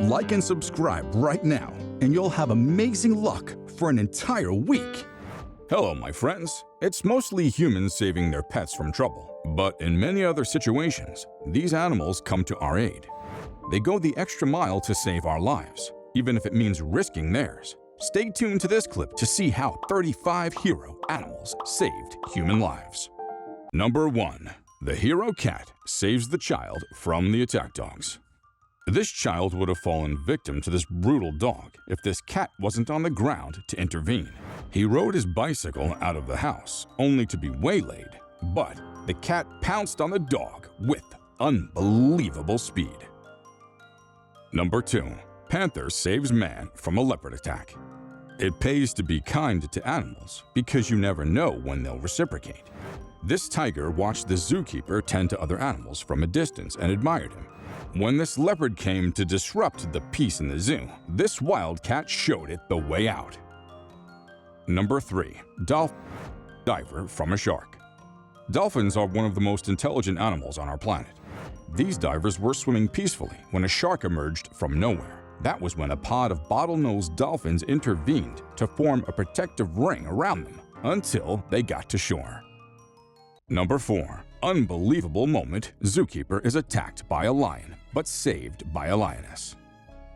Like and subscribe right now, and you'll have amazing luck for an entire week. Hello, my friends. It's mostly humans saving their pets from trouble, but in many other situations, these animals come to our aid. They go the extra mile to save our lives, even if it means risking theirs. Stay tuned to this clip to see how 35 hero animals saved human lives. Number 1. The hero cat saves the child from the attack dogs. This child would have fallen victim to this brutal dog if this cat wasn't on the ground to intervene. He rode his bicycle out of the house, only to be waylaid, but the cat pounced on the dog with unbelievable speed. Number 2. Panther saves man from a leopard attack. It pays to be kind to animals because you never know when they'll reciprocate. This tiger watched the zookeeper tend to other animals from a distance and admired him. When this leopard came to disrupt the peace in the zoo, this wildcat showed it the way out. Number 3. Dolphin diver from a shark. Dolphins are one of the most intelligent animals on our planet. These divers were swimming peacefully when a shark emerged from nowhere. That was when a pod of bottlenose dolphins intervened to form a protective ring around them until they got to shore. Number 4. Unbelievable moment, zookeeper is attacked by a lion, but saved by a lioness.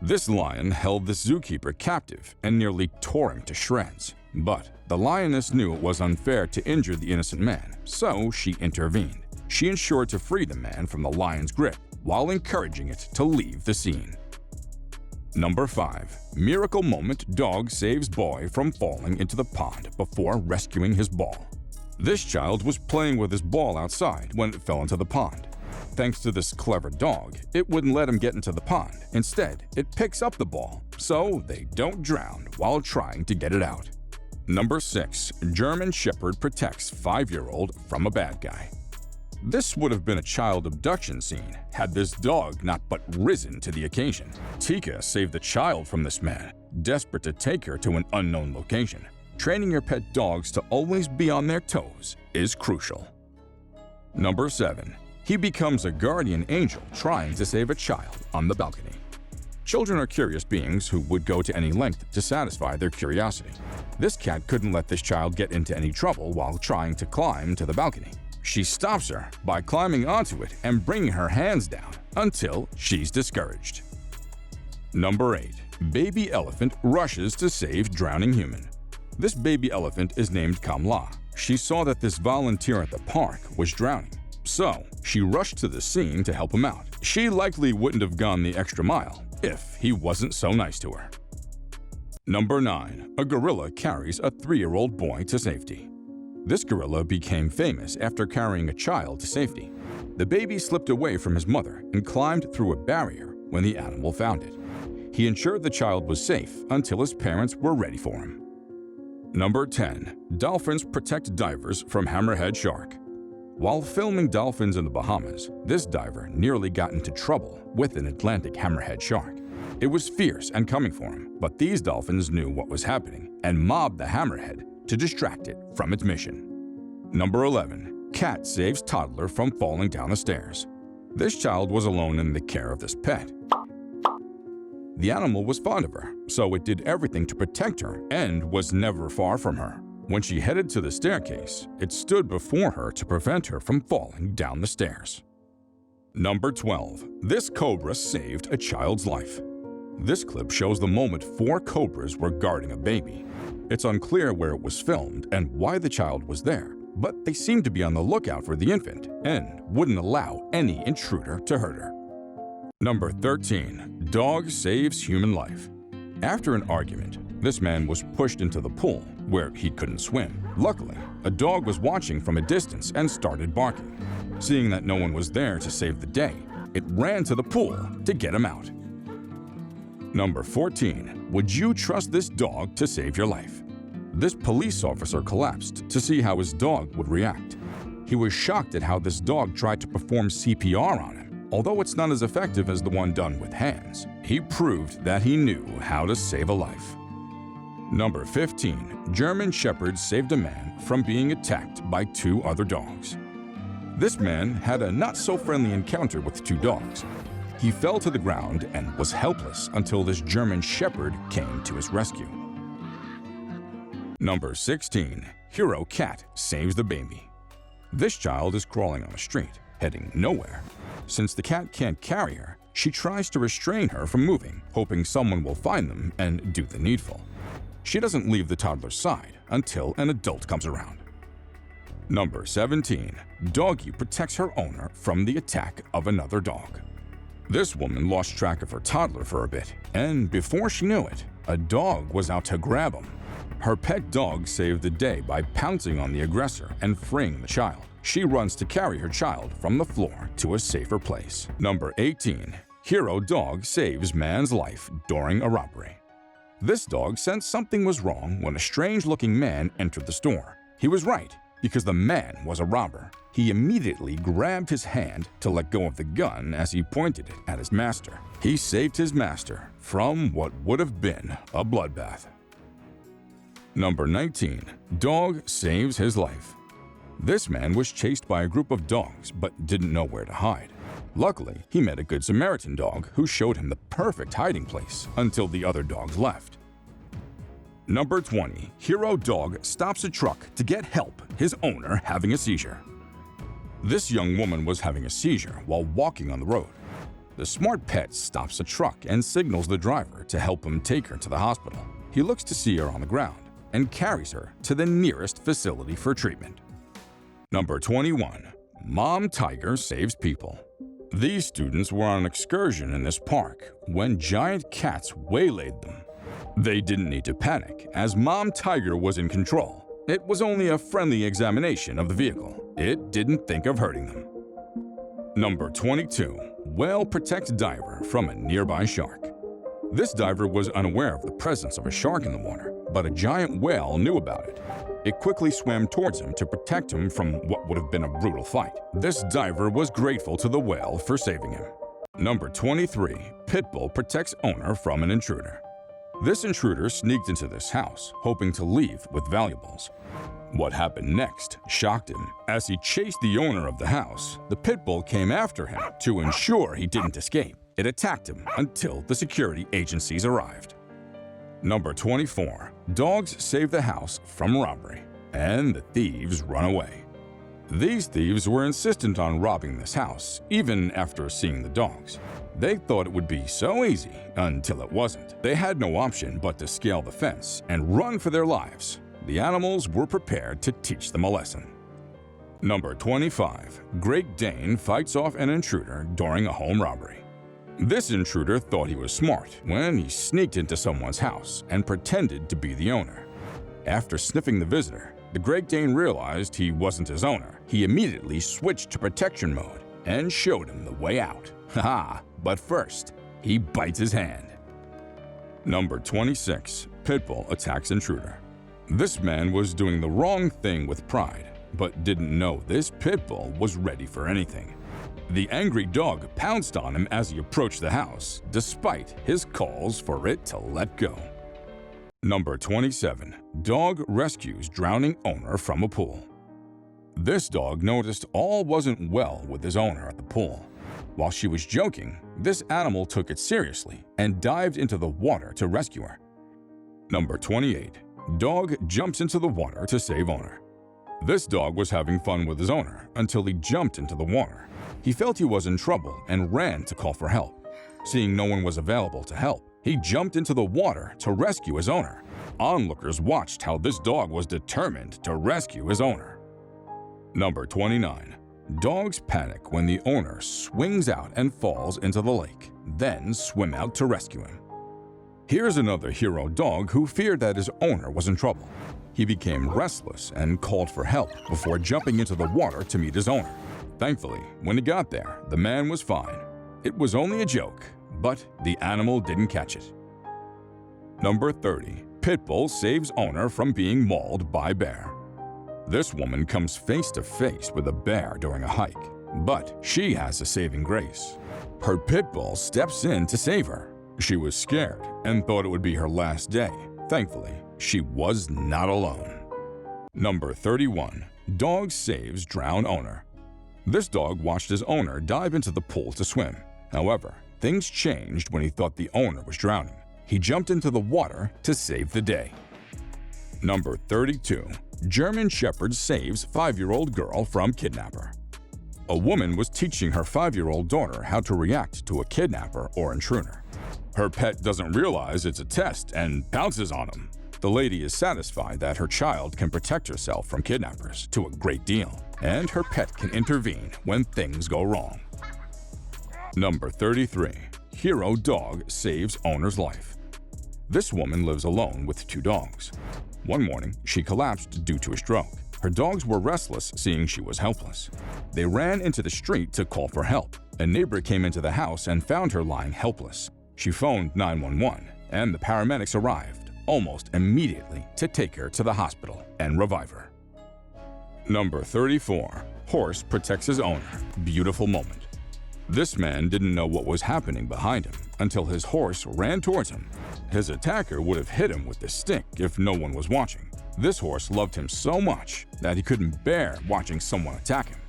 This lion held the zookeeper captive and nearly tore him to shreds. But the lioness knew it was unfair to injure the innocent man, so she intervened. She ensured to free the man from the lion's grip while encouraging it to leave the scene. Number 5. Miracle moment, dog saves boy from falling into the pond before rescuing his ball. This child was playing with his ball outside when it fell into the pond. Thanks to this clever dog, it wouldn't let him get into the pond. Instead, it picks up the ball, so they don't drown while trying to get it out. Number 6. German Shepherd protects 5-year-old from a bad guy. This would have been a child abduction scene had this dog not but risen to the occasion. Tika saved the child from this man, desperate to take her to an unknown location. Training your pet dogs to always be on their toes is crucial. Number 7. He becomes a guardian angel trying to save a child on the balcony. Children are curious beings who would go to any length to satisfy their curiosity. This cat couldn't let this child get into any trouble while trying to climb to the balcony. She stops her by climbing onto it and bringing her hands down until she's discouraged. Number 8. Baby elephant rushes to save drowning human. This baby elephant is named Kamla. She saw that this volunteer at the park was drowning, so she rushed to the scene to help him out. She likely wouldn't have gone the extra mile if he wasn't so nice to her. Number 9. A gorilla carries a 3-year-old boy to safety. This gorilla became famous after carrying a child to safety. The baby slipped away from his mother and climbed through a barrier when the animal found it. He ensured the child was safe until his parents were ready for him. Number 10. Dolphins protect divers from hammerhead shark. While filming dolphins in the Bahamas, this diver nearly got into trouble with an Atlantic hammerhead shark. It was fierce and coming for him, but these dolphins knew what was happening and mobbed the hammerhead to distract it from its mission. Number 11. Cat saves toddler from falling down the stairs. This child was alone in the care of this pet. The animal was fond of her, so it did everything to protect her and was never far from her. When she headed to the staircase, it stood before her to prevent her from falling down the stairs. Number 12. This cobra saved a child's life. This clip shows the moment 4 cobras were guarding a baby. It's unclear where it was filmed and why the child was there, but they seemed to be on the lookout for the infant and wouldn't allow any intruder to hurt her. Number 13. Dog saves human life. After an argument, this man was pushed into the pool where he couldn't swim. Luckily, a dog was watching from a distance and started barking. Seeing that no one was there to save the day, it ran to the pool to get him out. Number 14. Would you trust this dog to save your life? This police officer collapsed to see how his dog would react. He was shocked at how this dog tried to perform CPR on him. Although it's not as effective as the one done with hands, he proved that he knew how to save a life. Number 15. German Shepherd saved a man from being attacked by 2 other dogs. This man had a not-so-friendly encounter with 2 dogs. He fell to the ground and was helpless until this German Shepherd came to his rescue. Number 16. Hero Cat saves the baby. This child is crawling on the street, heading nowhere. Since the cat can't carry her, she tries to restrain her from moving, hoping someone will find them and do the needful. She doesn't leave the toddler's side until an adult comes around. Number 17. Doggy protects her owner from the attack of another dog. This woman lost track of her toddler for a bit, and before she knew it, a dog was out to grab him. Her pet dog saved the day by pouncing on the aggressor and freeing the child. She runs to carry her child from the floor to a safer place. Number 18. Hero Dog saves man's life during a robbery. This dog sensed something was wrong when a strange-looking man entered the store. He was right, because the man was a robber. He immediately grabbed his hand to let go of the gun as he pointed it at his master. He saved his master from what would have been a bloodbath. Number 19. Dog saves his life. This man was chased by a group of dogs but didn't know where to hide. Luckily, he met a Good Samaritan dog who showed him the perfect hiding place until the other dogs left. Number 20. Hero Dog stops a truck to get help his owner having a seizure. This young woman was having a seizure while walking on the road. The smart pet stops a truck and signals the driver to help him take her to the hospital. He looks to see her on the ground and carries her to the nearest facility for treatment. Number 21. Mom Tiger saves people. These students were on an excursion in this park when giant cats waylaid them. They didn't need to panic, as Mom Tiger was in control. It was only a friendly examination of the vehicle. It didn't think of hurting them. Number 22. Whale protects diver from a nearby shark. This diver was unaware of the presence of a shark in the water, but a giant whale knew about it. It quickly swam towards him to protect him from what would have been a brutal fight. This diver was grateful to the whale for saving him. Number 23. Pitbull protects owner from an intruder. This intruder sneaked into this house, hoping to leave with valuables. What happened next shocked him. As he chased the owner of the house, the pitbull came after him to ensure he didn't escape. It attacked him until the security agencies arrived. Number 24. Dogs save the house from robbery, and the thieves run away. These thieves were insistent on robbing this house, even after seeing the dogs. They thought it would be so easy until it wasn't. They had no option but to scale the fence and run for their lives. The animals were prepared to teach them a lesson. Number 25. Great Dane fights off an intruder during a home robbery. This intruder thought he was smart when he sneaked into someone's house and pretended to be the owner. After sniffing the visitor, the Great Dane realized he wasn't his owner. He immediately switched to protection mode and showed him the way out. Haha, but first, he bites his hand. Number 26. Pitbull attacks intruder. This man was doing the wrong thing with pride, but didn't know this pitbull was ready for anything. The angry dog pounced on him as he approached the house, despite his calls for it to let go. Number 27. Dog rescues drowning owner from a pool. This dog noticed all wasn't well with his owner at the pool. While she was joking, this animal took it seriously and dived into the water to rescue her. Number 28. Dog jumps into the water to save owner. This dog was having fun with his owner until he jumped into the water. He felt he was in trouble and ran to call for help. Seeing no one was available to help, he jumped into the water to rescue his owner. Onlookers watched how this dog was determined to rescue his owner. Number 29. Dogs panic when the owner swings out and falls into the lake, then swim out to rescue him. Here's another hero dog who feared that his owner was in trouble. He became restless and called for help before jumping into the water to meet his owner. Thankfully, when he got there, the man was fine. It was only a joke, but the animal didn't catch it. Number 30. Pitbull saves owner from being mauled by bear. This woman comes face to face with a bear during a hike, but she has a saving grace. Her pitbull steps in to save her. She was scared and thought it would be her last day. Thankfully, she was not alone. Number 31. Dog saves drowned owner. This dog watched his owner dive into the pool to swim. However, things changed when he thought the owner was drowning. He jumped into the water to save the day. Number 32. German Shepherd saves 5-year-old girl from kidnapper. A woman was teaching her 5-year-old daughter how to react to a kidnapper or intruder. Her pet doesn't realize it's a test and pounces on him. The lady is satisfied that her child can protect herself from kidnappers to a great deal, and her pet can intervene when things go wrong. Number 33. Hero dog saves owner's life. This woman lives alone with 2 dogs. One morning, she collapsed due to a stroke. Her dogs were restless, seeing she was helpless. They ran into the street to call for help. A neighbor came into the house and found her lying helpless. She phoned 911, and the paramedics arrived almost immediately to take her to the hospital and revive her. Number 34. Horse protects his owner. Beautiful moment. This man didn't know what was happening behind him until his horse ran towards him. His attacker would have hit him with the stick if no one was watching. This horse loved him so much that he couldn't bear watching someone attack him.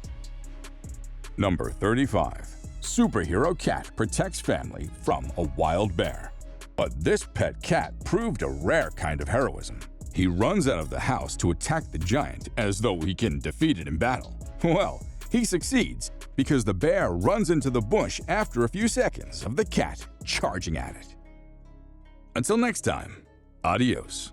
Number 35. Superhero cat protects family from a wild bear. But this pet cat proved a rare kind of heroism. He runs out of the house to attack the giant as though he can defeat it in battle. Well, he succeeds because the bear runs into the bush after a few seconds of the cat charging at it. Until next time, adios.